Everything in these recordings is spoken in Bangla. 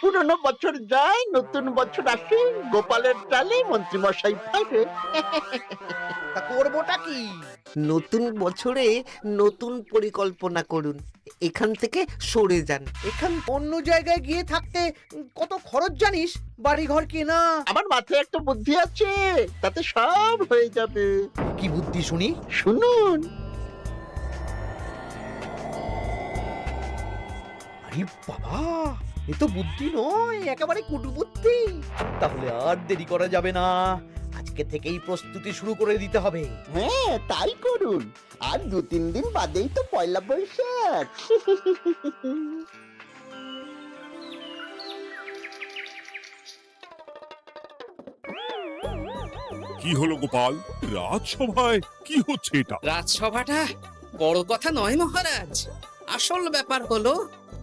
পুরনো বছর যায়, নতুন বছর আসে, গোপালের চালে মন্ত্রীমশাই ফেরে। তা করবোটা কি? নতুন বছরে নতুন পরিকল্পনা করুন, এখান থেকে সরে যান। এখান অন্য জায়গায় গিয়ে থাকতে কত খরচ জানিস? বাড়িঘর কেনা। আমার মাথায় একটা বুদ্ধি আছে, তাতে সব হয়ে যাবে। কি বুদ্ধি শুনি? শুনুন। আরে বাবা, এ তো বুদ্ধি নয়, একেবারে কুটু বুদ্ধি। তাহলে আর দেরি করা যাবে না, আজকে থেকেই প্রস্তুতি শুরু করে দিতে হবে। হ্যাঁ, তাই করুন। আর 2-3 দিন বাদেই তো পয়লা বৈশাখ। কি হলো গোপাল, রাজসভায় কি হচ্ছে এটা? রাজসভাটা বড় কথা নয় মহারাজ, আসল ব্যাপার হলো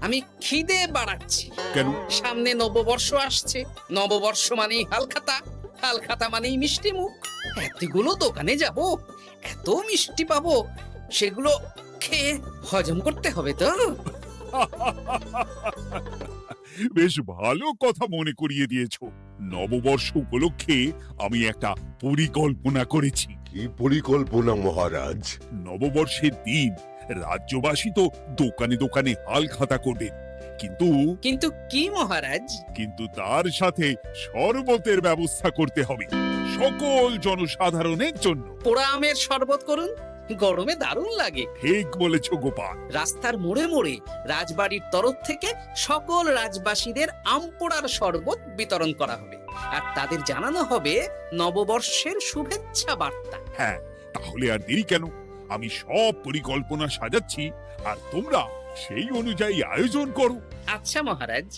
আমি খিদে বাড়াচ্ছি। কেন? সামনে নববর্ষ আসছে, নববর্ষ মানেই হালখাতা, হালখাতা মানেই মিষ্টি মুখ। এতগুলো দোকানে যাব, এত মিষ্টি পাবো, সেগুলো খেয়ে হজম করতে হবে তো। বেশ ভালো কথা মনে করিয়ে দিয়েছো। নববর্ষ উপলক্ষে আমি একটা পরিকল্পনা করেছি। কি পরিকল্পনা মহারাজ? নববর্ষের দিন রাজ্যবাসী তো দোকানে দোকানে হাল খাতা করবেন, কিন্তু কিন্তু কি মহারাজ? কিন্তু তার সাথে শরবতের ব্যবস্থা করতে হবে সকল জনসাধারণের জন্য। পোড়া আমের শরবত করুন, গরমে দারুণ লাগে। ঠিক বলেছ গোপাল। রাস্তার মোড়ে মোড়ে রাজবাড়ির তরফ থেকে সকল রাজবাসীদের আম পোড়ার শরবত বিতরণ করা হবে, আর তাদের জানানো হবে নববর্ষের শুভেচ্ছা বার্তা। হ্যাঁ, তাহলে আর দেরি কেন? আমি সব পরিকল্পনা সাজাচ্ছি, আর তোমরা সেই অনুযায়ী আয়োজন করো। আচ্ছা মহারাজ।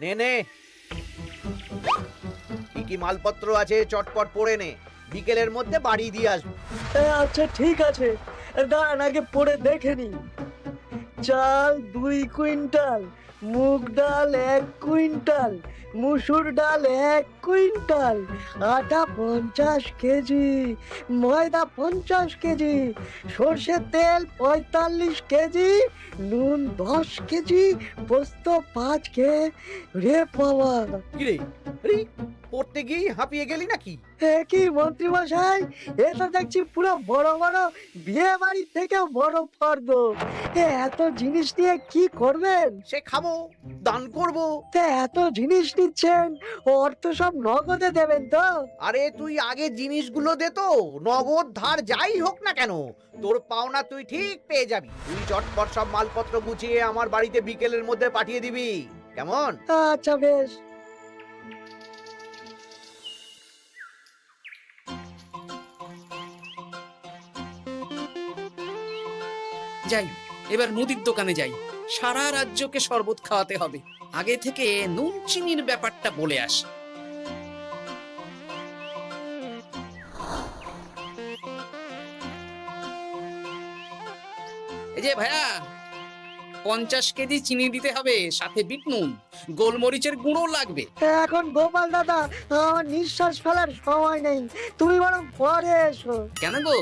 নে নে, কি কি মালপত্র আছে চটপট পড়ে নে, বিকেলের মধ্যে বাড়ি দিয়ে আসবো। আচ্ছা ঠিক আছে, দাঁড়ান আগে পড়ে দেখে নি। চাল 2 কুইন্টাল, মুগ ডাল 1 কুইন্টাল, মুসুর ডাল 1 কুইন্টাল, আটা 50 কেজি, ময়দা 50 কেজি, সর্ষের তেল 45 কেজি, নুন 10 কেজি, পোস্ত 5 রে বাবা। কিরে, আরে পড়তে গিয়ে হাঁপিয়ে গেলি নাকি? কি মন্ত্রী মশাই, এটা দেখছি পুরো বড় বড় বিয়ে বাড়ির থেকে বড় ফর্দ। এত জিনিস নিয়ে কি করবেন? সে খাবো, দান করব। এত জিনিস নিচ্ছেন, অর্থ সব নগদে দেবেন তো? আরে তুই আগে জিনিসগুলো দে তো, নগদ ধার যাই হোক না কেন, তোর পাওনা তুই ঠিক পেয়ে যাবি। তুই চটপট সব মালপত্র গুছিয়ে আমার বাড়িতে বিকেলের মধ্যে পাঠিয়ে দিবি, কেমন? আচ্ছা বেশ। যাই, এবার মুদির দোকানে যাই, সারা রাজ্যকে শরবত খাওয়াতে হবে। আগে থেকে নুন চিনির ব্যাপারটা বলে আসি। এই যে ভাইয়া, 50 কেজি চিনি দিতে হবে, সাথে বিট নুন, গোলমরিচের গুঁড়ো লাগবে। এখন গোপাল দাদা, আমার নিঃশ্বাস ফেলার সময় নেই, তুমি বরং পরে এসো। কেন গো,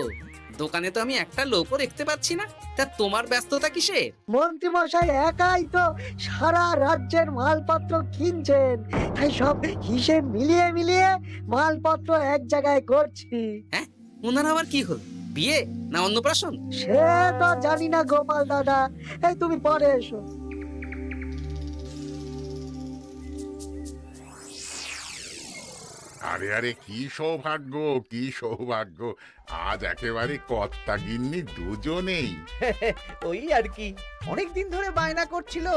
দোকানে তো আমি একটা লোকও দেখতে পাচ্ছি না, তা তোমার ব্যস্ততা কিসে? মন্ত্রী মশাই একাই তো সারা রাজ্যের মালপত্র কিনছেন, তাই সব হিসেব মিলিয়ে মিলিয়ে মালপত্র এক জায়গায় করছি। হ্যাঁ, ওনার আবার কি হল, বিয়ে না অন্নপ্রাশন? সে তো জানি না গোপাল দাদা, এই তুমি পরে এসো। আরে আরে, কি সৌভাগ্য, কি সৌভাগ্য! আজ একেবারে কর্তা গিন্নি দুজনেই। ওই আর কি, অনেকদিন ধরে বায়না করছিল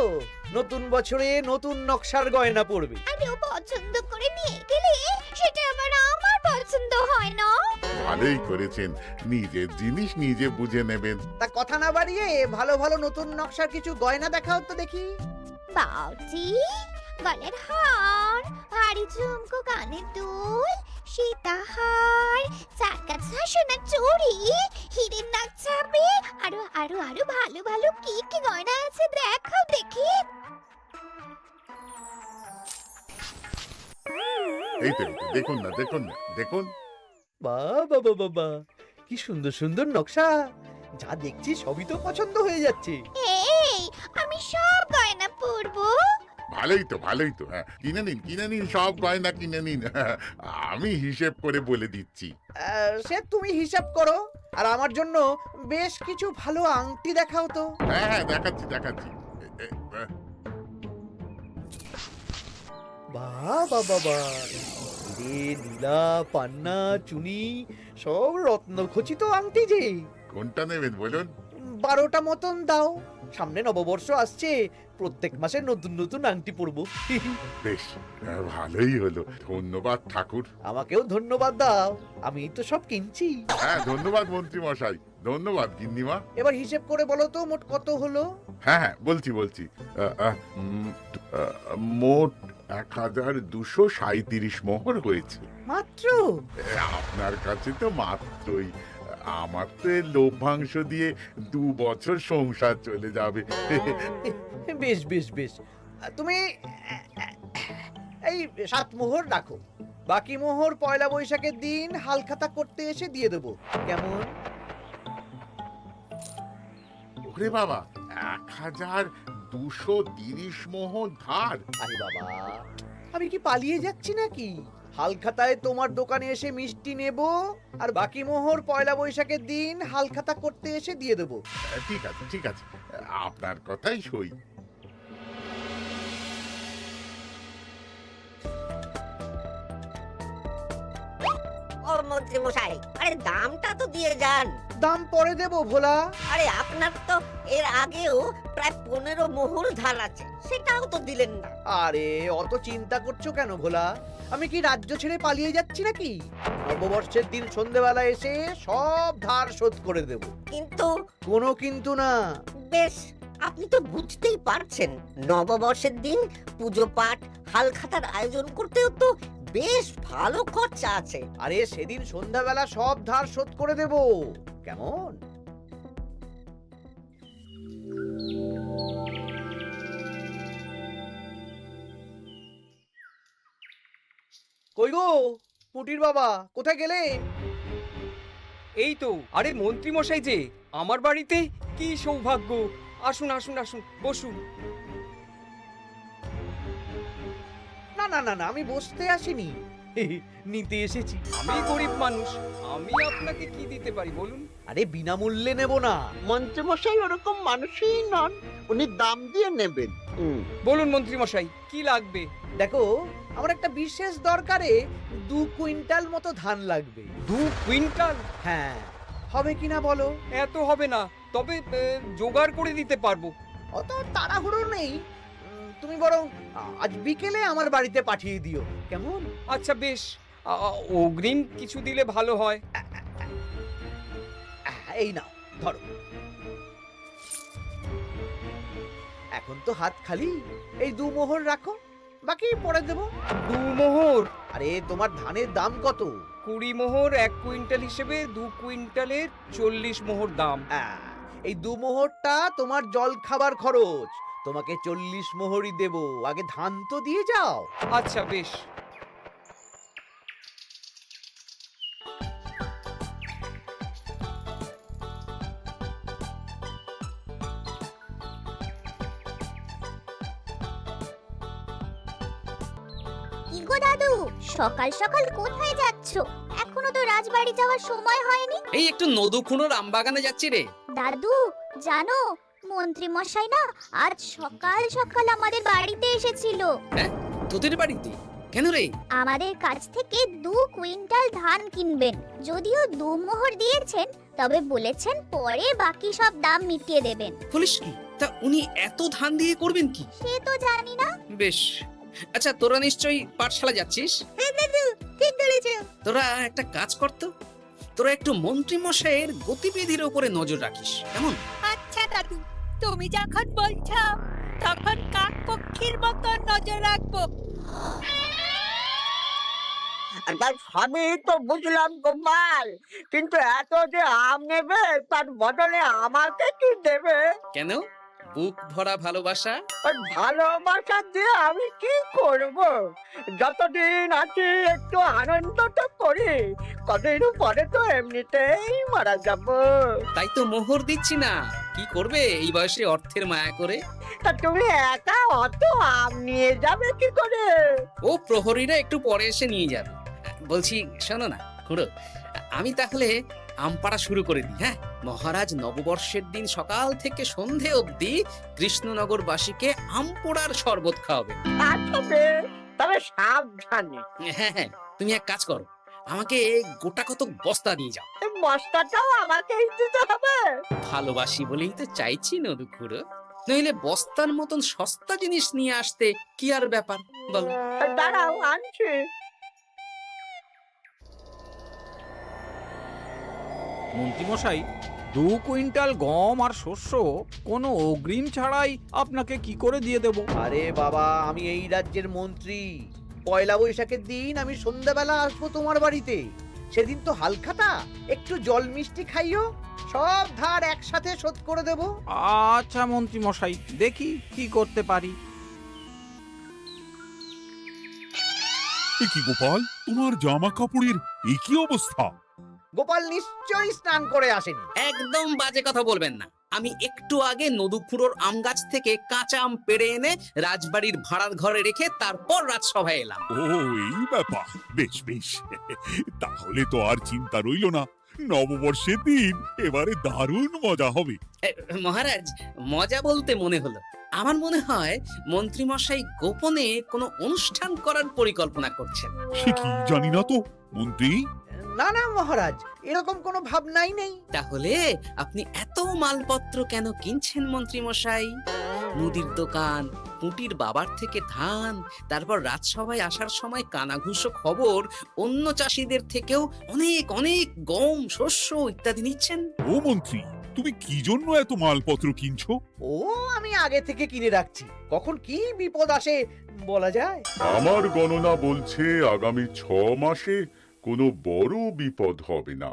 নতুন বছরে নতুন নকশার গয়না পরবে। আরে ও পছন্দ করে নিয়ে গেলে সেটা আবার আমার পছন্দ হয় না। ভালোই করেছেন, নিজের জিনিস নিজে বুঝে নেবেন। তা কথা না বাড়িয়ে ভালো ভালো নতুন নকশার কিছু গয়না দেখাও তো দেখি। বাউজি, গলার হার, ভারী ঝুমকো, কানের দুল, সীতাহার, চারকাছা সোনার চুড়ি, হীরের নাক ছাপে, আরো আরো আরো ভালো ভালো কি কি গয়না আছে দেখাও দেখি। এই তো, দেখুন না, দেখুন না, দেখুন। বাবা বাবা বাবা, কি সুন্দর সুন্দর নকশা, যা দেখছি সবই তো পছন্দ হয়ে যাচ্ছে। এই আমি সব গয়না পরবো। ভালোই তো হ্যাঁ, কিনে নিন সব গয়না কিনে নিন। আমি হিসেব করে বলে দিচ্ছি। সে তুমি হিসাব করো, আর আমার জন্য বেশ কিছু ভালো আংটি দেখাও তো। হ্যাঁ দেখাচ্ছি। বাবা বাবা, রে নীলা, পান্না, চুনি, সব রত্নখচিত আংটি যে। কোনটা নেবেন বলুন? 12টা মতন দাও, সামনে নববর্ষ আসছে, প্রত্যেক মাসে নতুন নতুন আংটি পরবো। বেশ, ভালোই হলো। ধন্যবাদ ঠাকুর। আমাকেও ধন্যবাদ দাও, আমি তো সব কিনছি। হ্যাঁ ধন্যবাদ মন্ত্রী মশাই, ধন্যবাদ গিন্নিমা। এবার হিসেব করে বলো তো মোট কত হলো। হ্যাঁ বলছি। মোট 1237 মোহর হয়েছে। মাত্র? আপনার কাছে তো মাত্রই। আমার তো এর লভ্যাংশ দিয়ে 2 বছর সংসার চলে যাবে। বেশ বেশ বেশ, তুমি এই 7 মোহর রাখো, বাকি মোহর পয়লা বৈশাখের দিন হালখাতা করতে এসে দিয়ে দেবো, কেমন? ওরে বাবা, 1230 মোহর ধার। আরে বাবা, আমি কি পালিয়ে যাচ্ছি নাকি? হালখাতায় তোমার দোকানে এসে মিষ্টি নেব, আর বাকি মোহর পয়লা বৈশাখের দিন হালখাতা করতে এসে দিয়ে দেবো। ঠিক আছে, আপনার কথাই সই। ও মন্ত্রী মশাই, আরে দামটা তো দিয়ে যান। দাম পরে দেবো ভোলা। আরে আপনার তো এর আগেও প্রায় 15 মোহর ধার আছে, সেটাও তো দিলেন না। আরে অত চিন্তা করছো কেন ভোলা? আমি কি রাজ্য ছেড়ে পালিয়ে যাচ্ছি নাকি? নববর্ষের দিন সন্ধেবেলা এসে সব ধার শোধ করে দেব। কিন্তু কোনো কিন্তু না। বেশ, আপনি তো বুঝতেই পারছেন, নববর্ষের দিন পুজো পাঠ হালখাতার আয়োজন করতেও তো বেশ ভালো খরচা আছে। আরে সেদিন সন্ধ্যাবেলা সব ধার শোধ করে দেব, কেমন? কই গো পুটির বাবা, কোথায় গেলে? এই তো, আরে মন্ত্রী মশাই যে আমার বাড়িতে, কি সৌভাগ্য! আসুন আসুন আসুন, বসুন। না না না না, আমি বসতে আসিনি, নিতে এসেছি। আমি গরিব মানুষ, আমি আপনাকে কি দিতে পারি বলুন? আরে বিনামূল্যে নেব না। মন্ত্রীমশাই ওরকম মানুষই নন, উনি দাম দিয়ে নেবেন। বলুন মন্ত্রী মশাই, কি লাগবে? দেখো, আমার একটা বিশেষ দরকারে 2 কুইন্টাল মতো ধান লাগবে। 2 কুইন্টাল? হ্যাঁ, হবে কিনা বলো? এত হবে না, তবে জোগাড় করে দিতে পারবো। অত তাড়াহুড়ো নেই, তুমি বরং আজ বিকেলে আমার বাড়িতে পাঠিয়ে দিও, কেমন? আচ্ছা বেশ, অগ্রিম কিছু দিলে ভালো হয়। এই নাও, ধরো। এখন তো হাত খালি, এই 2 মোহর রাখো, বাকি পরে দেবো। 2 মোহর? আরে তোমার ধানের দাম কত? 20 মোহর 1 কুইন্টাল হিসেবে 2 কুইন্টালের 40 মোহর দাম। এই 2 মোহরটা তোমার জল খাবার খরচ, তোমাকে 40 মোহরই দেব, আগে ধান তো দিয়ে যাও। আচ্ছা বেশ। কি গো দাদু, সকাল সকাল কোথায় যাচ্ছো? এখনো তো রাজবাড়ি যাওয়ার সময় হয়নি। এই একটু নদুখুনোর আমবাগানে যাচ্ছি রে। দাদু জানো, মন্ত্রী মশাই না আজ সকাল সকাল আমাদের বাড়িতে এসেছিল। হ্যাঁ, তোদের বাড়িতে? কেন রে? আমাদের কাছ থেকে 2 কুইন্টাল ধান কিনবেন। যদিও 2 মোহর দিয়েছেন, তবে বলেছেন পরে বাকি সব দাম মিটিয়ে দেবেন। বলিস কি? তা উনি এত ধান দিয়ে করবেন কি? সে তো জানি না। বেশ, আচ্ছা তোরা নিশ্চয়ই পাঠশালা যাচ্ছিস? হ্যাঁ দাদু, ঠিক বলেছো। তোরা একটা কাজ করতো, তোরা একটু মন্ত্রী মশাইয়ের গতিবিধির উপরে নজর রাখিস, কেমন? আচ্ছা দাদু, তুমি যখন বলছো তখন কাক পক্ষীর মতো নজর রাখবো। তার সবই তো বুঝলাম গোপাল, কিন্তু এত যে আম নেবে তার বদলে আমাকে কি দেবে? কেন? বুক ভরা ভালোবাসা। আর ভালোবাসা দিয়ে আমি কি করব? যতদিন আছি একটু আনন্দ তো করি, কদিন পরে তো এমনিতেই মারা যাব। তাই তো মোহর দিচ্ছি না, কি করবে এই বয়সে অর্থের মায়া করে? তা তুমি একা অত আম নিয়ে যাবে কি করে? ও প্রহরীরা একটু পরে এসে নিয়ে যাবে। বলছি শোনো না খুড়ো, আমি তাহলে আম পাড়া শুরু করে দিই। হ্যাঁ, মহারাজ নববর্ষের দিন সকাল থেকে সন্ধে অবধি কৃষ্ণনগরবাসীকে আম পোড়ার শরবত খাওয়াবেন। আচ্ছা বেশ, তবে সাবধানে। হ্যাঁ হ্যাঁ, তুমি এক কাজ করো, আমাকে গোটা কত বস্তা দিয়ে যাও। এই বস্তাটাও আমাকেই দিতে হবে? ভালোবাসি বলেই তো চাইছি নদু খুড়ো, নইলে বস্তার মতন সস্তা জিনিস নিয়ে আসতে কি আর ব্যাপার বলো? দাঁড়াও, আনছি। মন্ত্রীমশাই, 2 কুইন্টাল গম আর শস্য কোনো অগ্রিম ছাড়াই আপনাকে কি করে দিয়ে দেব? আরে বাবা, আমি এই রাজ্যের মন্ত্রী। পয়লা বৈশাখের দিন আমি সন্ধ্যাবেলা আসবো তোমার বাড়িতে। সেদিন তো হালখাতা, একটু জল মিষ্টি খাইও, সব ধার একসাথে শোধ করে দেব। আচ্ছা মন্ত্রীমশাই, দেখি কি করতে পারি। এ কি গোপাল, তোমার জামা কাপড়ের এই কি অবস্থা? গোপাল নিশ্চয়ই স্নান করে আসেনি। একদম বাজে কথা বলবেন না। আমি একটু আগে নদুখুড়োর আম গাছ থেকে কাঁচা আম পেড়ে এনে রাজবাড়ির ভাড়ার ঘরে রেখে তারপর রাজসভায় এলাম। ও এই ব্যাপার, বেশ বেশ, তাহলে তো আর চিন্তা রইলো না। নববর্ষের দিন এবারে দারুণ মজা হবে। মহারাজ, মজা বলতে মনে হলো, আমার মনে হয় মন্ত্রীমশাই গোপনে কোনো অনুষ্ঠান করার পরিকল্পনা করছেন। সে কি জানি না তো মন্ত্রী। না না মহারাজ, এরকম কোনো ভাবনাই নেই। তাহলে আপনি এত মালপত্র কেন কিনছেন মন্ত্রীমশাই? মুদির দোকান, পুঁটির বাবার থেকে ধান, তারপর রাজসভায় আসার সময় কানাঘুষো খবর অন্য চাষিদের থেকেও অনেক অনেক গম, শস্য ইত্যাদি নিচ্ছেন। ও মন্ত্রী, তুমি কি জন্য এত মালপত্র কিনছো? ও আমি আগে থেকে কিনে রাখছি, কখন কি বিপদ আসে বলা যায়। আমার গণনা বলছে আগামী 6 মাসে কোনো বড় বিপদ হবে না।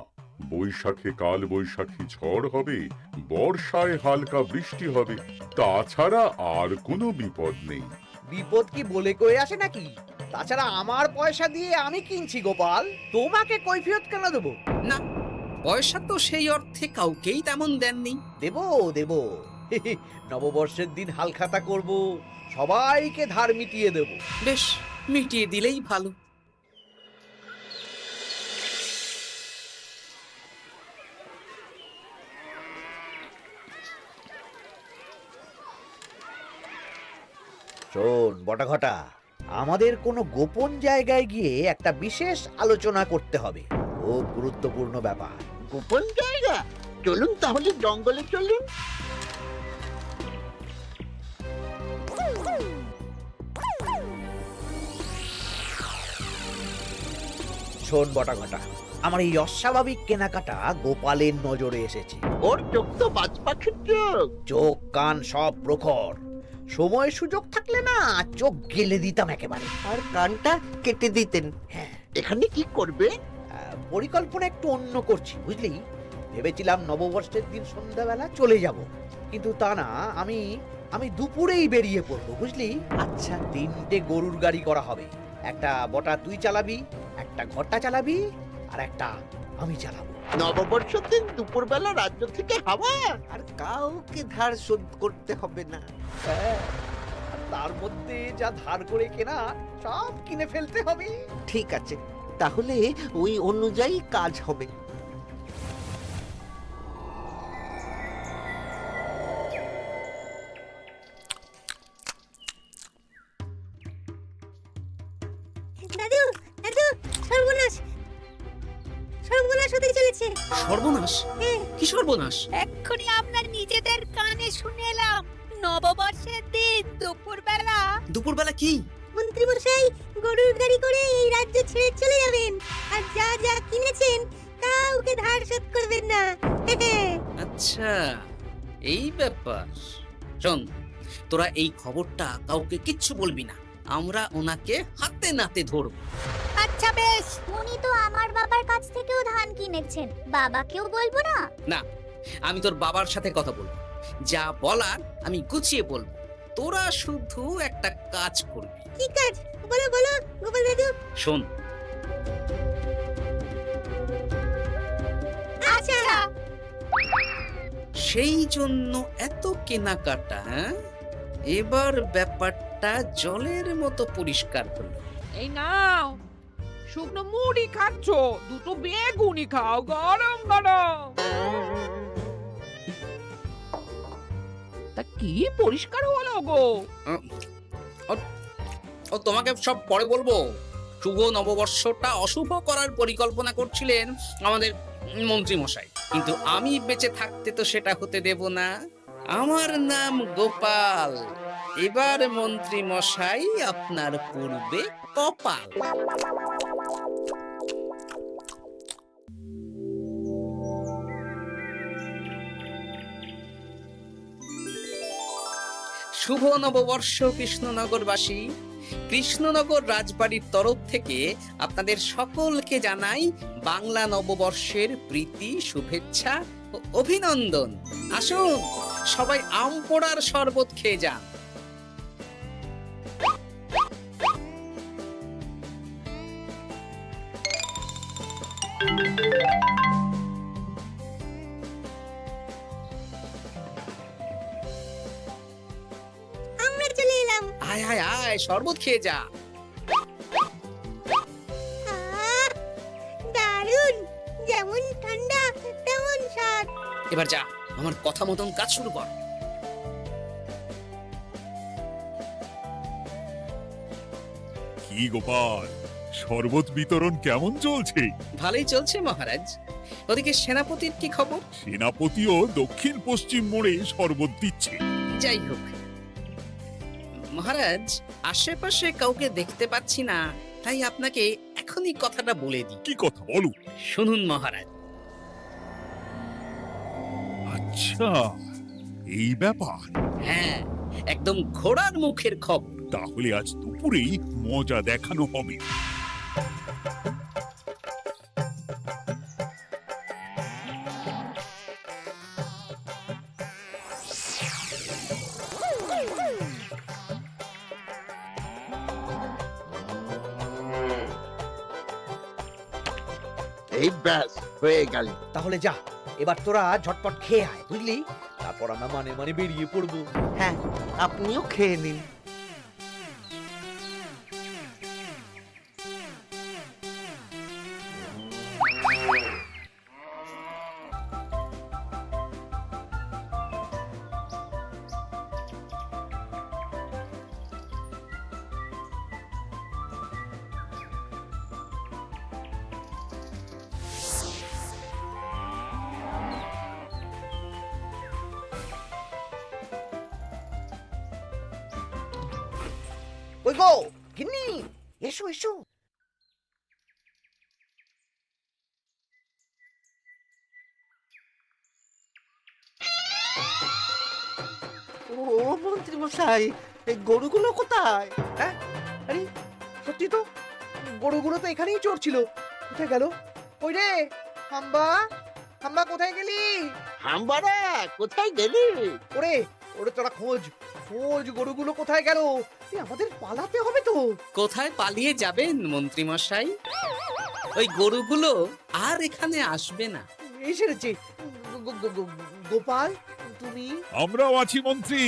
বৈশাখে কাল বৈশাখী ঝড় হবে, বর্ষায় হালকা বৃষ্টি হবে, তাছাড়া আর কোনো বিপদ নেই। বিপদ কি বলে কয়ে আসে নাকি? তাছাড়া আমার পয়সা দিয়ে আমি কিনছি গোপাল, তোমাকে কৈফিয়ত কেন দেবো? না, পয়সা তো সেই অর্থে কাউকেই তেমন দেননি। দেবো দেবো, নববর্ষের দিন হালখাতা করব, সবাইকে ধার মিটিয়ে দেব। বেশ, মিটিয়ে দিলেই ভালো। শোন বটাঘটা, আমাদের কোনো গোপন জায়গায় গিয়ে একটা বিশেষ আলোচনা করতে হবে, খুব গুরুত্বপূর্ণ ব্যাপার। গোপন জায়গা? চলুন তাহলে জঙ্গলে চলুন। শোন বটাঘটা, আমার এই অস্বাভাবিক কেনাকাটা গোপালের নজরে এসেছে। ওর চোখ তো বাজ পাখির চোখ। চোখ কান সব প্রখর, সময় সুযোগ থাকলে না চোখ গেলে দিতাম একেবারে। আর কানটা কেটে দিতেন। হ্যাঁ, এখানে কি করবে? পরিকল্পনা একটু অন্য করছি বুঝলি। ভেবেছিলাম নববর্ষের দিন সন্ধ্যাবেলা চলে যাব, কিন্তু তা না, আমি দুপুরেই বেরিয়ে পড়বো বুঝলি। আচ্ছা, 3টে গরুর গাড়ি করা হবে, একটা বটা তুই চালাবি, একটা ঘরটা চালাবি, আর একটা আমি চালাবো। নববর্ষের দিন দুপুরবেলা রাজ্য থেকে হাওয়া? আর কাউকে ধার শোধ করতে হবে না। হ্যাঁ, আর তার মধ্যে যা ধার করে কেনা সব কিনে ফেলতে হবে। ঠিক আছে, তাহলে ওই অনুযায়ী কাজ হবে। দাদু, দাদু, সর্বনাশ, সর্বনাশ হতে চলেছে। সর্বনাশ? কি সর্বনাশ? এক্ষুনি আপনার নিজেদের কানে শুনে এলাম, নববর্ষের দিন দুপুরবেলা। দুপুরবেলা কি? মন্ত্রী মশাই গরুর গাড়ি করে এই রাজ্য ছেড়ে চলে যাবেন, আর যা যা কিনেছেন কাউকে ধার শোধ করবেন না। আচ্ছা, এই ব্যাপার। শোন, তোরা এই খবরটা কাউকে কিচ্ছু বলবি না, আমরা ওনাকে হাতে নাতে ধরব। আচ্ছা বেশ। উনি তো আমার বাবার কাছ থেকেও ধান কিনেছেন, বাবাকেও বলবো না? না, আমি তোর বাবার সাথে কথা বলবো। যা বলার আমি গুছিয়ে বলবো, তোরা শুধু একটা কাজ করবি। কি কাজ? বলো বলো গোপাল দাদু। শোন, আচ্ছা। সেই জন্য এত কেনাকাটা, হ্যাঁ? এবার ব্যাপারটা জলের মতো পরিষ্কার হলো। এই নাও, শুকনো মুড়ি খাচ্ছ, দুটো বেগুনি খাও গরম গরম। তা কি পরিষ্কার হলো গো? ও তোমাকে সব পরে বলবো। শুভ নববর্ষটা অশুভ করার পরিকল্পনা করছিলেন আমাদের মন্ত্রী মশাই, কিন্তু আমি বেঁচে থাকতে তো সেটা হতে দেব না। আমার নাম গোপাল। এবার মন্ত্রী মশাই আপনার পূর্বে কপাল। শুভ নববর্ষ কৃষ্ণনগরবাসী। কৃষ্ণনগর রাজবাড়ির তরফ থেকে আপনাদের সকলকে জানাই বাংলা নববর্ষের প্রীতি, শুভেচ্ছা ও অভিনন্দন। আসুন সবাই আম পোড়ার শরবত খেয়ে যান। আমরা চলে এলাম। আয় আয় আয়, শরবত খেয়ে যা। দারুণ, যেমন ঠান্ডা তেমন স্বাদ। এবার যা, আমার কথা মতন কাজ শুরু কর। কি গোপাল, শরবত বিতরণ কেমন চলছে? ভালোই চলছে মহারাজ। ওদিকে সেনাপতির কি খবর? সেনাপতিও দক্ষিণ পশ্চিম মোড়ে শরবত দিচ্ছে। যাই হোক মহারাজ, আশেপাশে কাউকে দেখতে পাচ্ছি না, তাই আপনাকে এখনই কথাটা বলে দিই। কি কথা বলো? শুনুন মহারাজ। আচ্ছা, এই ব্যাপার। হ্যাঁ, একদম ঘোড়ার মুখের খবর। তাহলে আজ দুপুরেই মজা দেখানো হবে। এই ব্যাস হয়ে গেল। তাহলে যা, এবার তোরা ঝটপট খেয়ে আয়, বুঝলি? তারপর আমরা মানে মানে বেরিয়ে পড়বো। হ্যাঁ, আপনিও খেয়ে নিন। ওই গো গিন্নি, এসো এসো। ও মন্ত্রী মশাই, এই গরুগুলো কোথায়? হ্যাঁ, আরে সত্যি তো, গরুগুলো তো এখানেই চড়ছিল। কোথায় গেল? ওই রে হাম্বা, হাম্বা কোথায় গেলি? হাম্বারা কোথায় গেলি? ওরে ওরে, তোরা খোঁজ খোঁজ, গরুগুলো কোথায় গেল? আমাদের পালাতে হবে তো। কোথায় পালিয়ে যাবেন মন্ত্রী মশাই? ওই গরুগুলো আর এখানে আসবে না। এই সেরেছে। গোপাল, তুমি? আমরাও আছি মন্ত্রী।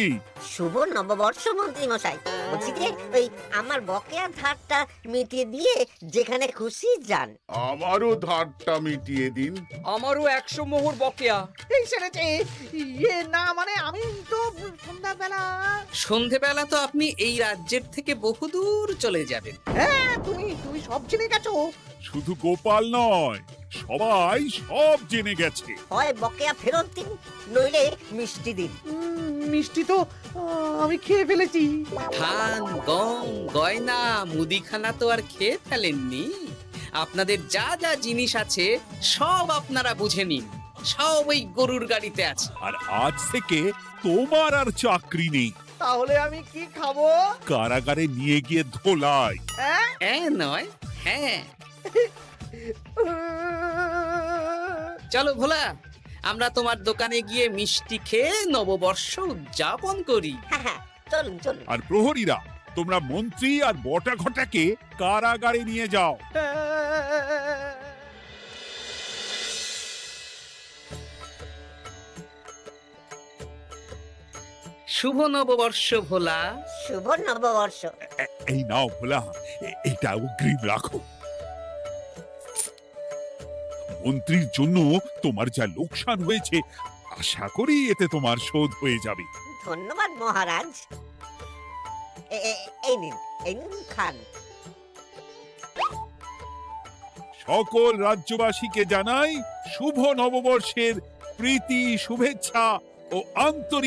শুভ নববর্ষ মন্ত্রী মশাই। বলছি যে ওই আমার বকেয়া ধারটা মিটিয়ে দিয়ে যেখানে খুশি যান। আমারও ধারটা মিটিয়ে দিন। আমারও 100 মোহর বকেয়া। এই সেরেছে। ইয়ে না, মানে আমি তো সন্ধ্যাবেলা। সন্ধেবেলা তো আপনি এই রাজ্যের থেকে বহুদূর চলে যাবেন। হ্যাঁ, তুমি তুমি সব জেনে গেছো। শুধু গোপাল নয়, সবাই সব জেনে গেছে। হয় বকেয়া ফেরত দিন, নইলে মিষ্টি দিন। মিষ্টি তো আমি খেয়ে ফেলেছি। ধান, গম, গয়না, মুদিখানা তো আর খেয়ে ফেলেননি। আপনাদের যা যা জিনিস আছে সব আপনারা বুঝে নিন। সব ওই গরুর গাড়িতে আছে। আর আজ থেকে তোমার আর চাকরি নেই। তাহলে আমি কি খাবো? কারাগারে নিয়ে গিয়ে ধোলাই। হ্যাঁ নয়, হ্যাঁ। চলো ভোলা, আমরা তোমার দোকানে গিয়ে মিষ্টি খেয়ে নববর্ষ উদযাপন করি। হ্যাঁ হ্যাঁ, চলুন চলুন। আর প্রহরীরা, তোমরা মন্ত্রী আর বটা ঘটাকে কারাগারে নিয়ে যাও। শুভ নববর্ষ ভোলা। শুভ নববর্ষ। এই নাও ভোলা, এটা অগ্রিম রাখো। মন্ত্রীর জন্য তোমার যা লোকসান হয়েছে, আশা করি এতে তোমার শোধ হয়ে যাবে। ধন্যবাদ মহারাজ। এই নিন খান। সকল রাজ্যবাসীকে জানাই শুভ নববর্ষের প্রীতি, শুভেচ্ছা ও আন্তরিক